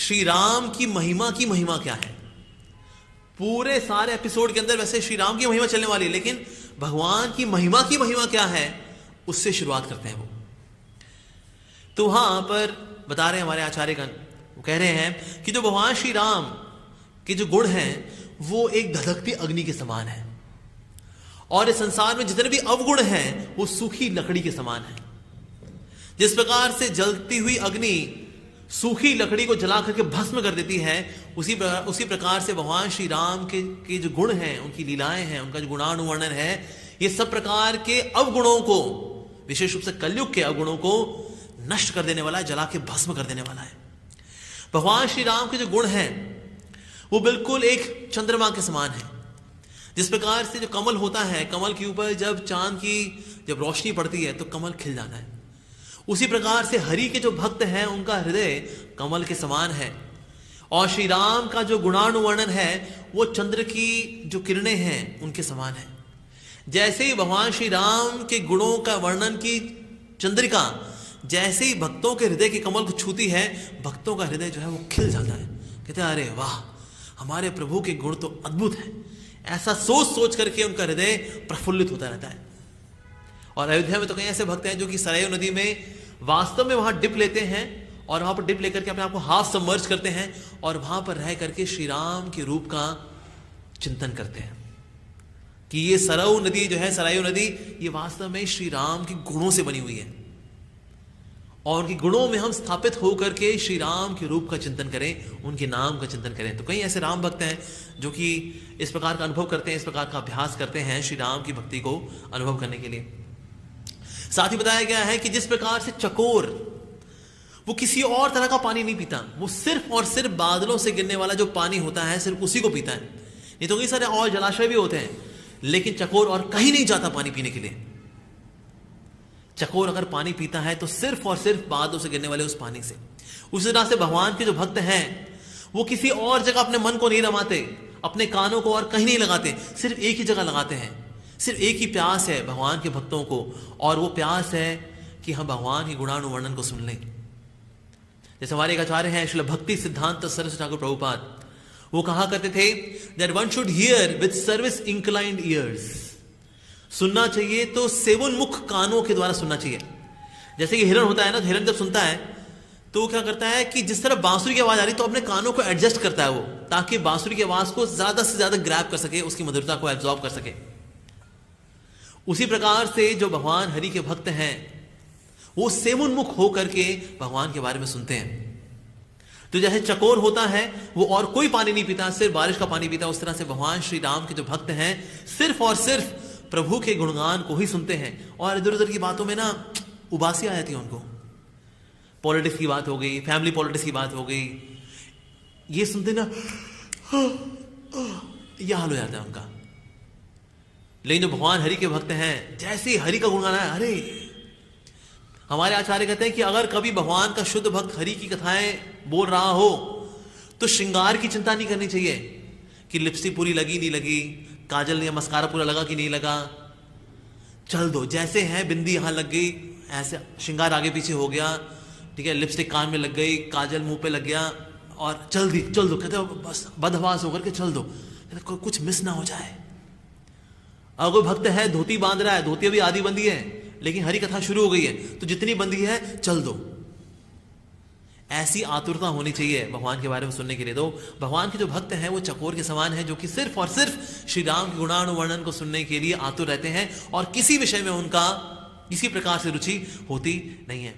श्री राम की महिमा क्या है। पूरे सारे एपिसोड के अंदर वैसे श्री राम की महिमा चलने वाली है, लेकिन भगवान की महिमा क्या है उससे शुरुआत करते हैं वो। तो वहां पर बता रहे हैं हमारे आचार्यगण, वो कह रहे हैं कि जो भगवान श्री राम के जो गुण हैं वो एक धधकती अग्नि के समान है, और इस संसार में जितने भी अवगुण हैं वो सूखी लकड़ी के समान है। जिस प्रकार से जलती हुई अग्नि सूखी लकड़ी को जला करके भस्म कर देती है, उसी प्रकार से भगवान श्री राम के जो गुण हैं, उनकी लीलाएं हैं, उनका जो गुणानुवर्णन है, ये सब प्रकार के अवगुणों को, विशेष रूप से कलयुग के अवगुणों को नष्ट कर देने वाला है, जला के भस्म कर देने वाला है। भगवान श्री राम के जो गुण हैं वो बिल्कुल एक चंद्रमा के समान है। जिस प्रकार से जो कमल होता है, कमल के ऊपर जब चांद की जब रोशनी पड़ती है तो कमल खिल जाता है, उसी प्रकार से हरि के जो भक्त हैं उनका हृदय कमल के समान है। और श्री राम का जो गुणानुवर्णन है वो चंद्र की जो किरणें हैं उनके समान है। जैसे ही भगवान श्री राम के गुणों का वर्णन की चंद्रिका जैसे ही भक्तों के हृदय के कमल को छूती है, भक्तों का हृदय जो है वो खिल जाता है। कहते हैं अरे वाह, हमारे प्रभु के गुण तो अद्भुत है। ऐसा सोच करके उनका हृदय प्रफुल्लित होता रहता है। और अयोध्या में तो कई ऐसे भक्त हैं जो कि सरयू नदी में वास्तव में वहां डिप लेते हैं, और वहां पर डिप लेकर के अपने आप को हाफ सबमर्ज करते हैं, और वहां पर रह करके श्री राम के रूप का चिंतन करते हैं कि ये सरयू नदी जो है, सरयू नदी, ये वास्तव में श्री राम के गुणों से बनी हुई है, और उनके गुणों में हम स्थापित होकर के श्री राम के रूप का चिंतन करें, उनके नाम का चिंतन करें। तो कई ऐसे राम भक्त हैं जो कि इस प्रकार का अनुभव करते हैं, इस प्रकार का अभ्यास करते हैं श्री राम की भक्ति को अनुभव करने के लिए। साथ ही बताया गया है कि जिस प्रकार से चकोर वो किसी और तरह का पानी नहीं पीता, वो सिर्फ और सिर्फ बादलों से गिरने वाला जो पानी होता है सिर्फ उसी को पीता है। नहीं तो कई सारे और जलाशय भी होते हैं, लेकिन चकोर और कहीं नहीं जाता पानी पीने के लिए। चकोर अगर पानी पीता है तो सिर्फ और सिर्फ बादलों से गिरने वाले उस पानी से। उसी तरह से भगवान के जो भक्त हैं वो किसी और जगह अपने मन को नहीं रमाते, अपने कानों को और कहीं नहीं लगाते, सिर्फ एक ही जगह लगाते हैं। सिर्फ एक ही प्यास है भगवान के भक्तों को, और वो प्यास है कि हम भगवान के गुणानुवर्णन को सुन लें। जैसे हमारे एक आचार्य हैं श्रील भक्ति सिद्धांत सरस्वती ठाकुर प्रभुपाद, वो कहा करते थे that one should hear with service inclined years. सुनना चाहिए तो सेवोन्मुख कानों के द्वारा सुनना चाहिए। जैसे कि हिरण होता है ना, तो हिरण जब सुनता है तो वो क्या करता है कि जिस तरह बांसुरी की आवाज आ रही तो अपने कानों को एडजस्ट करता है वो, ताकि बांसुरी की आवाज को ज्यादा से ज्यादा ग्रैब कर सके, उसकी मधुरता को एब्जॉर्ब कर सके। उसी प्रकार से जो भगवान हरि के भक्त हैं वो सेवोन्मुख होकर के भगवान के बारे में सुनते हैं। तो जैसे चकोर होता है वो और कोई पानी नहीं पीता, सिर्फ बारिश का पानी पीता, उस तरह से भगवान श्री राम के जो भक्त हैं सिर्फ और सिर्फ प्रभु के गुणगान को ही सुनते हैं। और इधर उधर की बातों में ना उबासी आ जाती है उनको। पॉलिटिक्स की बात हो गई, फैमिली पॉलिटिक्स की बात हो गई, ये सुनते ना यह हाल हो जाता है उनका। लेकिन जो भगवान हरि के भक्त हैं, जैसे ही हरि का गुणगान है, अरे हमारे आचार्य कहते हैं कि अगर कभी भगवान का शुद्ध भक्त हरि की कथाएं बोल रहा हो तो श्रृंगार की चिंता नहीं करनी चाहिए कि लिपस्टिक पूरी लगी नहीं लगी, काजल या मस्कारा पूरा लगा कि नहीं लगा। चल दो, जैसे हैं बिंदी यहां लग गई, ऐसे श्रृंगार आगे पीछे हो गया, ठीक है, लिपस्टिक कान में लग गई, काजल मुंह पे लग गया, और चल दो। कहते बस बदहवास होकर के चल दो, कुछ मिस ना हो जाए। अगर कोई भक्त है धोती बांध रहा है, धोती अभी आधी बंदी है लेकिन हरि कथा शुरू हो गई है, तो जितनी बंदी है चल दो। ऐसी आतुरता होनी चाहिए भगवान के बारे में सुनने के लिए। तो भगवान के जो भक्त हैं वो चकोर के समान है, जो कि सिर्फ और सिर्फ श्री राम के गुणानुवर्णन को सुनने के लिए आतुर रहते हैं, और किसी विषय में उनका किसी प्रकार से रुचि होती नहीं है।